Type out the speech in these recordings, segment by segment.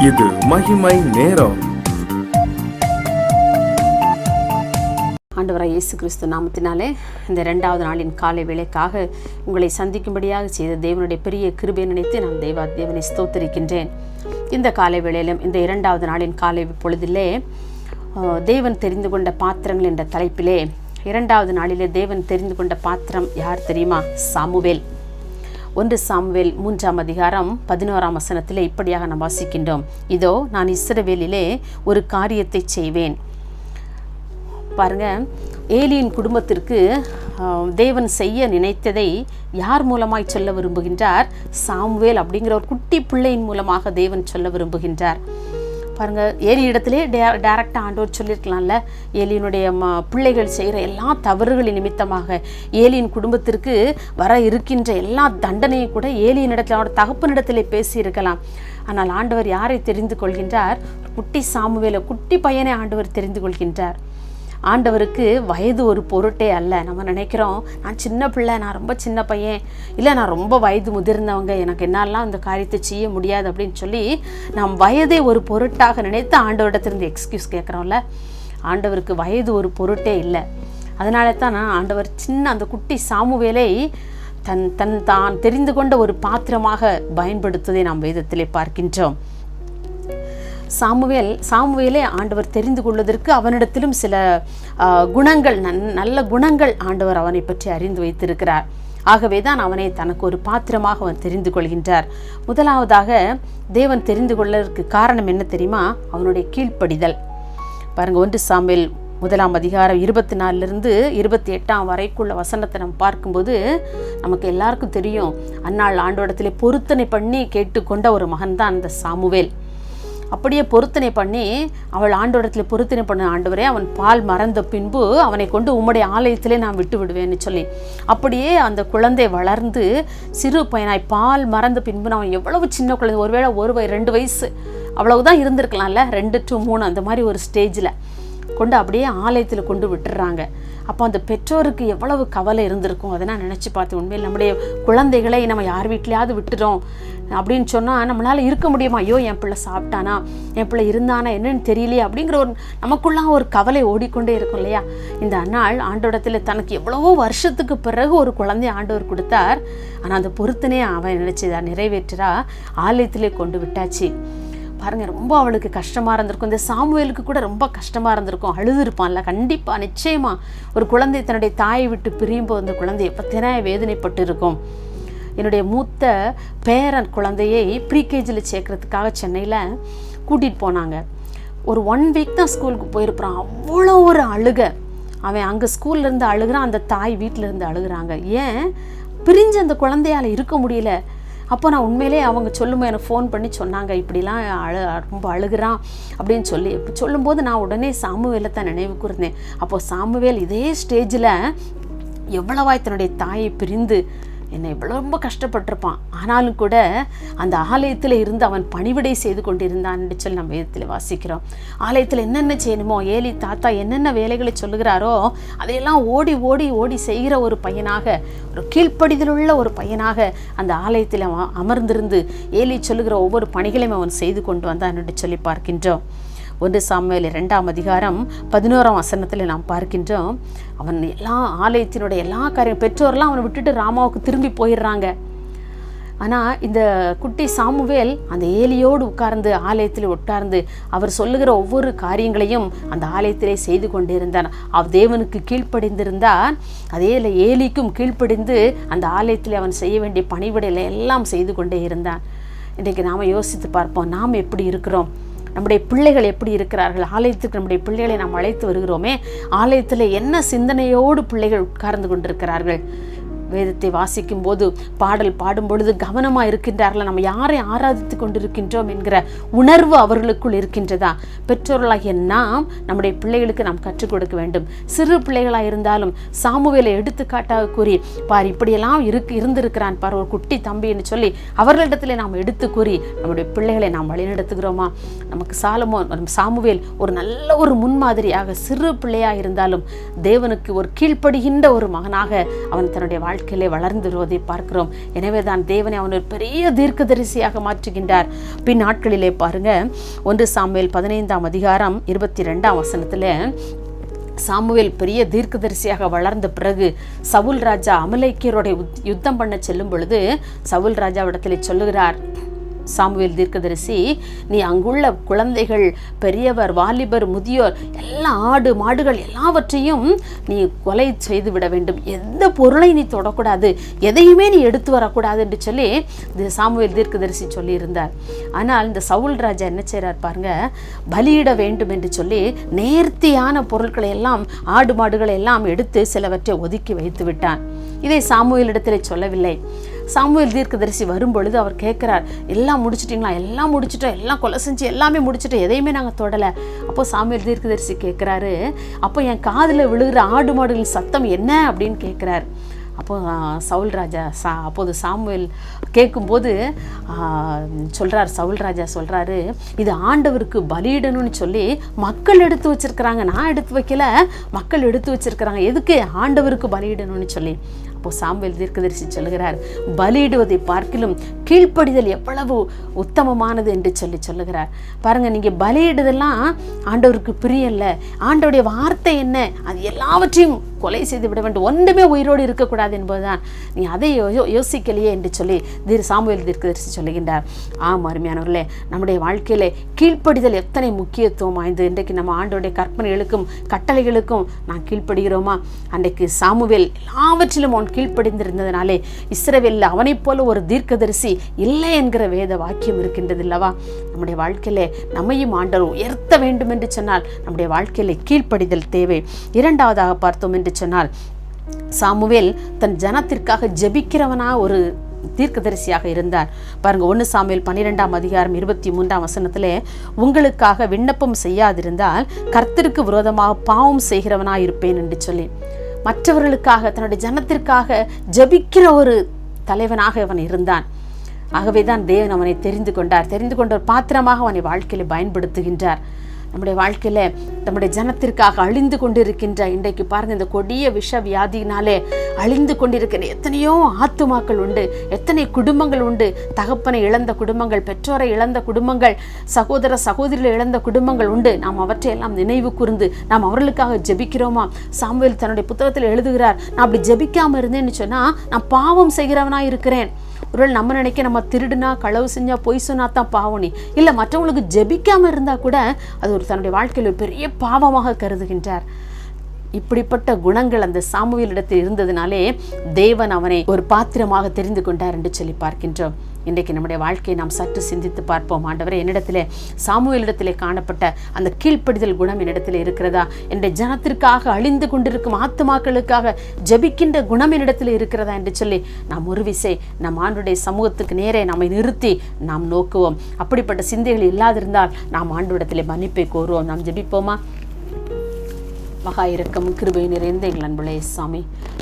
இது மகிமை நேரம். ஆண்டவராகிய இயேசு கிறிஸ்து நாமத்தினாலே இந்த 2வது நாளின் காலை வேளைக்காக உங்களை சந்திக்கும்படியாக செய்த தேவனுடைய பெரிய கிருபையை நினைத்து நான் தேவனை ஸ்தோத்திரிக்கின்றேன். இந்த காலை வேளையிலும் இந்த 2வது நாளின் காலை பொழுதிலே தேவன் தெரிந்து கொண்ட பாத்திரங்கள் என்ற தலைப்பிலே 2வது நாளிலே தேவன் தெரிந்து கொண்ட பாத்திரம் யார் தெரியுமா? சாமுவேல். 1 சாமுவேல் 3ஆம் அதிகாரம் 11ஆம் வசனத்திலே இப்படியாக நாம் வாசிக்கின்றோம். இதோ நான் இஸ்ரவேலிலே ஒரு காரியத்தை செய்வேன். பாருங்க, ஏலியின் குடும்பத்திற்கு தேவன் செய்ய நினைத்ததை யார் மூலமாய் சொல்ல விரும்புகின்றார்? சாமுவேல் அப்படிங்கிற ஒரு குட்டி பிள்ளையின் மூலமாக தேவன் சொல்ல விரும்புகின்றார். பாருங்க, ஏலி இடத்திலே டைரக்டாக ஆண்டவர் சொல்லியிருக்கலாம்ல. ஏலியினுடைய பிள்ளைகள் செய்கிற எல்லா தவறுகளின் நிமித்தமாக ஏலியின் குடும்பத்திற்கு வர இருக்கின்ற எல்லா தண்டனையும் கூட ஏலியின் இடத்துல அவரோட தகப்பனிடத்திலே பேசியிருக்கலாம். ஆனால் ஆண்டவர் யாரை தெரிந்து கொள்கின்றார்? குட்டி சாமுவேலை, குட்டி பையனை ஆண்டவர் தெரிந்து கொள்கின்றார். ஆண்டவருக்கு வயது ஒரு பொருட்டே அல்ல. நம்ம நினைக்கிறோம், நான் சின்ன பிள்ளை, நான் ரொம்ப சின்ன பையன், இல்லை நான் ரொம்ப வயது முதிர்ந்தவங்க, எனக்கு என்னாலாம் இந்த காரியத்தை செய்ய முடியாது அப்படின்னு சொல்லி நாம் வயதை ஒரு பொருட்டாக நினைத்து ஆண்டவரிடத்திலிருந்து எக்ஸ்கியூஸ் கேட்குறோம்ல. ஆண்டவருக்கு வயது ஒரு பொருட்டே இல்லை. அதனால தான் ஆண்டவர் சின்ன அந்த குட்டி சாமுவேலை தான் தெரிந்து கொண்ட ஒரு பாத்திரமாக பயன்படுத்துவதை நாம் வேதத்திலே பார்க்கின்றோம். சாமுவேலே ஆண்டவர் தெரிந்து கொள்வதற்கு அவனிடத்திலும் சில குணங்கள், நல்ல குணங்கள் ஆண்டவர் அவனை பற்றி அறிந்து வைத்திருக்கிறார். ஆகவே தான் அவனை தனக்கு ஒரு பாத்திரமாக அவன் தெரிந்து கொள்கின்றார். முதலாவதாக தேவன் தெரிந்து கொள்வதற்கு காரணம் என்ன தெரியுமா? அவனுடைய கீழ்ப்படிதல். பாருங்க, 1 சாமுவேல் 1ஆம் அதிகாரம் 24லிருந்து 28 வரைக்குள்ள வசனத்தை நம்ம பார்க்கும்போது நமக்கு எல்லாருக்கும் தெரியும், அந்நாள் ஆண்டவரிடத்திலே பொருத்தனை பண்ணி கேட்டுக்கொண்ட ஒரு மகன் தான் அந்த சாமுவேல். அப்படியே பொருத்தனை பண்ணி அவள் ஆண்டவரிடத்தில் பொருத்தனை பண்ண, ஆண்டவரே அவன் பால் மறந்த பின்பு அவனை கொண்டு உம்முடைய ஆலயத்திலே நான் விட்டு விடுவேன்னு சொல்லி, அப்படியே அந்த குழந்தை வளர்ந்து சிறு பையனாய் பால் மறந்த பின்பு அவன் எவ்வளவு சின்ன குழந்தை, ஒருவேளை 2 வயசு அவ்வளவுதான் இருந்திருக்கலாம்ல, 2 to 3 அந்த மாதிரி ஒரு ஸ்டேஜில் கொண்டு அப்படியே ஆலயத்தில் கொண்டு விட்டுறாங்க. அப்போ அந்த பெற்றோருக்கு எவ்வளவு கவலை இருந்திருக்கும் அதை நான் நினச்சி பார்த்தேன். உண்மையில் நம்முடைய குழந்தைகளை நம்ம யார் வீட்லையாவது விட்டுறோம் அப்படின்னு சொன்னால் நம்மளால் இருக்க முடியுமா? ஐயோ, என் பிள்ளை சாப்பிட்டானா, என் பிள்ளை இருந்தானா, என்னன்னு தெரியலையே அப்படிங்கிற ஒரு நமக்குள்ளாக ஒரு கவலை ஓடிக்கொண்டே இருக்கும் இல்லையா? இந்த அந்நாள் ஆண்டவரிடத்தில் தனக்கு எவ்வளவோ வருஷத்துக்கு பிறகு ஒரு குழந்தைய ஆண்டவர் கொடுத்தார். ஆனால் அந்த பொருத்தனையே அவன் நினைச்சதா நிறைவேற்றா ஆலயத்திலே கொண்டு விட்டாச்சு. பாருங்க, ரொம்ப அவளுக்கு கஷ்டமாக இருந்திருக்கும். இந்த சாமுவேலுக்கு கூட ரொம்ப கஷ்டமாக இருந்திருக்கும். அழுதுருப்பான்ல கண்டிப்பாக, நிச்சயமாக. ஒரு குழந்தை தன்னுடைய தாயை விட்டு பிரியும் போது அந்த குழந்தையை பற்றினா வேதனைப்பட்டு இருக்கும். என்னுடைய மூத்த பேரன் குழந்தையை ப்ரீகேஜியில் சேர்க்கறதுக்காக சென்னையில் கூட்டிகிட்டு போனாங்க. ஒரு 1 வீக் தான் ஸ்கூலுக்கு போயிருப்பான். அவ்வளோ ஒரு அழுக. அவன் அங்கே ஸ்கூல்லேருந்து அழுகிறான், அந்த தாய் வீட்டிலேருந்து அழுகிறாங்க. ஏன் பிரிஞ்சு அந்த குழந்தையால் இருக்க முடியல. அப்போ நான் உண்மையிலே அவங்க சொல்லும்போது எனக்கு ஃபோன் பண்ணி சொன்னாங்க, இப்படிலாம் ரொம்ப அழுகிறான் அப்படின்னு சொல்லி. இப்படி சொல்லும்போது நான் உடனே சாமுவேலை தான் நினைவு கூர்ந்தேன். அப்போது சாமுவேல் இதே ஸ்டேஜில் எவ்வளவாய் தன்னுடைய தாயை பிரிந்து என்னை இவ்வளோ ரொம்ப கஷ்டப்பட்டிருப்பான். ஆனாலும் கூட அந்த ஆலயத்தில் இருந்து அவன் பணிவிடை செய்து கொண்டிருந்தான்னு சொல்லி நம்ம வேதத்தில் வாசிக்கிறோம். ஆலயத்தில் என்னென்ன செய்யணுமோ, ஏலி தாத்தா என்னென்ன வேலைகளை சொல்லுகிறாரோ அதையெல்லாம் ஓடி ஓடி ஓடி செய்கிற ஒரு பையனாக, ஒரு கீழ்ப்படிதலுள்ள ஒரு பையனாக அந்த ஆலயத்தில் அவன் அமர்ந்திருந்து ஏலி சொல்லுகிற ஒவ்வொரு பணிகளையும் அவன் செய்து கொண்டு வந்தான் என்று சொல்லி பார்க்கின்றோம். 1 சாமுவேல் 2ஆம் அதிகாரம் 11ஆம் வசனத்தில் நாம் பார்க்கின்றோம். அவன் எல்லா ஆலயத்தினுடைய எல்லா காரியம், பெற்றோர்லாம் அவனை விட்டுட்டு ராமாவுக்கு திரும்பி போயிடுறாங்க. ஆனால் இந்த குட்டி சாமுவேல் அந்த ஏலியோடு உட்கார்ந்து ஆலயத்தில் உட்கார்ந்து அவர் சொல்லுகிற ஒவ்வொரு காரியங்களையும் அந்த ஆலயத்திலே செய்து கொண்டிருந்தான். தேவனுக்கு கீழ்ப்படிந்திருந்தான். அதே ஏலிக்கும் கீழ்ப்படிந்து அந்த ஆலயத்தில் அவன் செய்ய வேண்டிய பணிவிடைகளை எல்லாம் செய்து கொண்டே இருந்தான். இன்றைக்கு நாம் யோசித்து பார்ப்போம், நாம் எப்படி இருக்கிறோம்? நம்முடைய பிள்ளைகள் எப்படி இருக்கிறார்கள்? ஆலயத்துக்கு நம்முடைய பிள்ளைகளை நாம் அழைத்து வருகிறோமே, ஆலயத்தில் என்ன சிந்தனையோடு பிள்ளைகள் உட்கார்ந்து கொண்டிருக்கிறார்கள்? வேதத்தை வாசிக்கும் போது, பாடல் பாடும் பொழுது கவனமாக இருக்கின்றார்கள். நம்ம யாரை ஆராதித்து கொண்டிருக்கின்றோம் என்கிற உணர்வு அவர்களுக்குள் இருக்கின்றதா? பெற்றோர்களாகிய நாம் நம்முடைய பிள்ளைகளுக்கு நாம் கற்றுக் கொடுக்க வேண்டும். சிறு பிள்ளைகளாக இருந்தாலும் சாமுவேலை எடுத்துக்காட்டாக கூறி, பார் இப்படியெல்லாம் இருந்திருக்கிறான் பார் ஒரு குட்டி தம்பின்னு சொல்லி அவர்களிடத்தில் நாம் எடுத்து கூறி நம்முடைய பிள்ளைகளை நாம் வழிநடத்துகிறோமா? நமக்கு சாமுவேல் ஒரு நல்ல ஒரு முன்மாதிரியாக, சிறு பிள்ளையாக இருந்தாலும் தேவனுக்கு ஒரு கீழ்ப்படுகின்ற ஒரு மகனாக அவன் தன்னுடைய வாழ்க்கை வாழ்க்கையிலே வளர்ந்து வருவதை பார்க்கிறோம். எனவே தான் தேவனை அவன் ஒரு பெரிய தீர்க்கதரிசியாக மாற்றுகின்றார். பின் நாட்களிலே பாருங்க, 1 சாமுவேல் 15ஆம் அதிகாரம் 22ஆம் வசனத்துல சாமுவேல் பெரிய தீர்க்கதரிசியாக வளர்ந்த பிறகு சவுல் ராஜா அமலேக்கியரோட யுத்தம் பண்ண செல்லும் பொழுது சவுல் ராஜாவிடத்திலே சொல்லுகிறார் சாமுவேல் தீர்க்கதரிசி, நீ அங்குள்ள குழந்தைகள், பெரியவர், வாலிபர், முதியோர், எல்லா ஆடு மாடுகள் எல்லாவற்றையும் நீ கொலை செய்து விட வேண்டும், எந்த பொருளை நீ தொடக்கூடாது, எதையுமே நீ எடுத்து வரக்கூடாது என்று சொல்லி சாமுவேல் தீர்க்கதரிசி சொல்லியிருந்தார். ஆனால் இந்த சவுல் ராஜா என்ன செய்கிறார் பாருங்க, பலியிட வேண்டும் என்று சொல்லி நேர்த்தியான பொருட்களை எல்லாம், ஆடு மாடுகளை எல்லாம் எடுத்து சிலவற்றை ஒதுக்கி வைத்து விட்டான். இதை சாமுவேலிடத்தில் சொல்லவில்லை. சாமுவேல் தீர்க்கதரிசி வரும்பொழுது அவர் கேட்கிறார், எல்லாம் முடிச்சிட்டிங்களா? எல்லாம் முடிச்சிட்டோம், எல்லாம் கொலை செஞ்சு எல்லாமே முடிச்சிட்டோம், எதையுமே நாங்கள் தொடலை. அப்போ சாமுவேல் தீர்க்கதரிசி கேட்குறாரு, அப்போ என் காதில் விழுகிற ஆடு மாடுகளின் சத்தம் என்ன அப்படின்னு கேட்குறாரு. அப்போ சவுல் ராஜா அப்போது சாமுவேல் கேட்கும்போது சொல்கிறார், சவுல் ராஜா சொல்கிறாரு, இது ஆண்டவருக்கு பலியிடணும்னு சொல்லி மக்கள் எடுத்து வச்சிருக்கிறாங்க, நான் எடுத்து வைக்கல, மக்கள் எடுத்து வச்சிருக்கிறாங்க, எதுக்கு? ஆண்டவருக்கு பலியிடணும்னு சொல்லி. அப்போ சாமுவேல் தீர்க்கதரிசி சொல்லுகிறார், பலியிடுவதை பார்க்கிலும் கீழ்ப்படிதல் எவ்வளவு உத்தமமானது என்று சொல்லுகிறார். பாருங்க, நீங்க பலியிடுதெல்லாம் ஆண்டவருக்கு பிரியல்ல. ஆண்டவருடைய வார்த்தை என்ன? அது எல்லாவற்றையும் கொலை செய்து விட வேண்டும், ஒன்றுமே உயிரோடு இருக்கக்கூடாது என்பதுதான். நீ அதை யோசிக்கலையே என்று சொல்லி சாமுவேல் தீர்க்கதரிசி சொல்லுகின்றார். ஆம் அருமையானவர்களே, நம்முடைய வாழ்க்கையிலே கீழ்ப்படிதல் எத்தனை முக்கியத்துவம் வாய்ந்தது. இன்றைக்கு நம்ம ஆண்டவருடைய கற்பனைகளுக்கும் கட்டளைகளுக்கும் நான் கீழ்ப்படுகிறோமா? அன்றைக்கு சாமுவேல் எல்லாவற்றிலும் அவன் கீழ்ப்படிந்திருந்ததினாலே இஸ்ரவேலில் அவனைப் போல ஒரு தீர்க்கதரிசி இல்லை என்கிற வேத வாக்கியம் இருக்கின்றது இல்லவா? நம்முடைய வாழ்க்கையிலே நம்மையும் ஆண்டவர் உயர்த்த வேண்டும் என்று சொன்னால் நம்முடைய வாழ்க்கையிலே கீழ்ப்படிதல் தேவை. இரண்டாவதாக பார்த்தோம் என்று சொன்னால், சாமுவேல் தன் ஜனத்திற்காக ஜெபிக்கிறவனா ஒரு தீர்க்கதரிசியாக இருந்தார். பாருங்க, 1 சாமுவேல் 12ஆம் அதிகாரம் 23ஆம் வசனத்திலே, உங்களுக்காக விண்ணப்பம் செய்யாதிருந்தால் கர்த்தருக்கு விரோதமாக பாவம் செய்கிறவனாய் இருப்பேன் என்று சொல்லி, மற்றவர்களுக்காக, தன்னுடைய ஜனத்திற்காக ஜெபிக்கிற ஒரு தலைவனாக அவன் இருந்தான். ஆகவேதான் தேவன் அவனை தெரிந்து கொண்ட ஒரு பாத்திரமாக அவனை வாழ்க்கையில பயன்படுத்துகின்றார். நம்முடைய வாழ்க்கையில நம்முடைய ஜனத்திற்காக அழிந்து கொண்டிருக்கின்ற இன்றைக்கு பாருங்க, இந்த கொடிய விஷ வியாதியினாலே அழிந்து கொண்டிருக்கிற எத்தனையோ ஆத்துமாக்கள் உண்டு, எத்தனை குடும்பங்கள் உண்டு. தகப்பனை இழந்த குடும்பங்கள், பெற்றோரை இழந்த குடும்பங்கள், சகோதர சகோதரிகளை இழந்த குடும்பங்கள் உண்டு. நாம் அவற்றையெல்லாம் நினைவு கூர்ந்து நாம் அவர்களுக்காக ஜெபிக்கிறோமா? சாமுவேல் தன்னுடைய புத்தகத்தில் எழுதுகிறார், நான் அப்படி ஜெபிக்காம இருந்தேன்னு சொன்னா நான் பாவம் செய்கிறவனா இருக்கிறேன். ஒருவேளை நம்ம நினைக்க நம்ம திருடுனா, களவு செஞ்சா, பொய் சொன்னா தான் பாவனி இல்லை, மற்றவங்களுக்கு ஜெபிக்காம இருந்தா கூட அது ஒரு தன்னுடைய வாழ்க்கையில் ஒரு பெரிய பாவமாக கருதுகின்றார். இப்படிப்பட்ட குணங்கள் அந்த சாமுவேலிடத்தில் இருந்ததினாலே தேவன் அவனை ஒரு பாத்திரமாக தெரிந்து கொண்டார் என்று சொல்லி பார்க்கின்றோம். இன்றைக்கு நம்முடைய வாழ்க்கையை நாம் சற்று சிந்தித்து பார்ப்போம். ஆண்டவரே, என்னிடத்திலே சாமுவேலிடத்திலே காணப்பட்ட அந்த கீழ்ப்படிதல் குணம் என்னிடத்திலே இருக்கிறதா? என்னுடைய ஜனத்திற்காக அழிந்து கொண்டிருக்கும் ஆத்துமாக்களுக்காக ஜெபிக்கின்ற குணம் என்னிடத்தில் இருக்கிறதா என்று சொல்லி நாம் ஒரு விசை நம் ஆண்டவருடைய சமூகத்துக்கு நேரே நம்மை நிறுத்தி நாம் நோக்குவோம். அப்படிப்பட்ட சிந்தைகள் இல்லாதிருந்தால் நாம் ஆண்டவரிடத்திலே மன்னிப்பை கோருவோம். நாம் ஜெபிப்போமா? மகா இரக்கம் கிருபை நிறைந்த எங்கள் அன்புள்ள சாமி,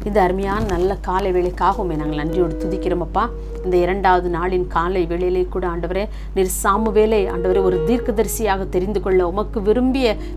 இந்த அருமையான நல்ல காலை வேளைக்காகவுமே நாங்கள் நன்றியோடு துதிக்கிறோமப்பா. இந்த 2வது நாளின் காலை வேளையிலே கூட ஆண்டவரே, நீர் சாமுவேலை ஆண்டவரே ஒரு தீர்க்கதரிசியாக தெரிந்து கொள்ள, உமக்கு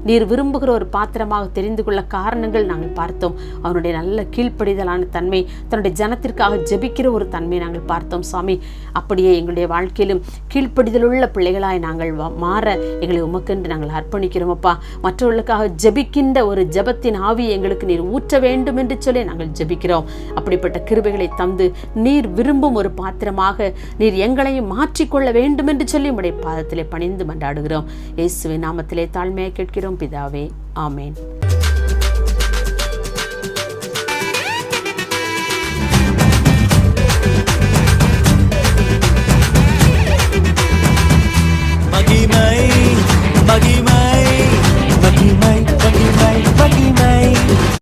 நீர் விரும்புகிற ஒரு பாத்திரமாக தெரிந்து கொள்ள காரணங்கள் நாங்கள் பார்த்தோம். அவனுடைய நல்ல கீழ்ப்படிதலான தன்மை, தன்னுடைய ஜனத்திற்காக ஜெபிக்கிற ஒரு தன்மை நாங்கள் பார்த்தோம் சாமி. அப்படியே எங்களுடைய வாழ்க்கையிலும் கீழ்ப்படிதலுள்ள பிள்ளைகளாய் நாங்கள் மாற எங்களை உமக்கென்று நாங்கள் அர்ப்பணிக்கிறோமப்பா. மற்றவர்களுக்காக ஜெபிக்கின்ற ஒரு ஜெபத்தின் ஆவி எங்களுக்கு நீர் ஊற்ற வேண்டும் என்று சொல்லி நாங்கள் ஜெபிக்கிறோம். அப்படிப்பட்ட கிருபைகளை தந்து நீர் விரும்பும் ஒரு பாத்திரமாக நீர் எங்களையும் மாற்றிக்கொள்ள வேண்டும் என்று சொல்லி உம்முடைய பாதத்திலே பணிந்து மன்றாடுகிறோம். இயேசுவின் நாமத்திலே தாழ்மையாக கேட்கிறோம் பிதாவே, ஆமேன்.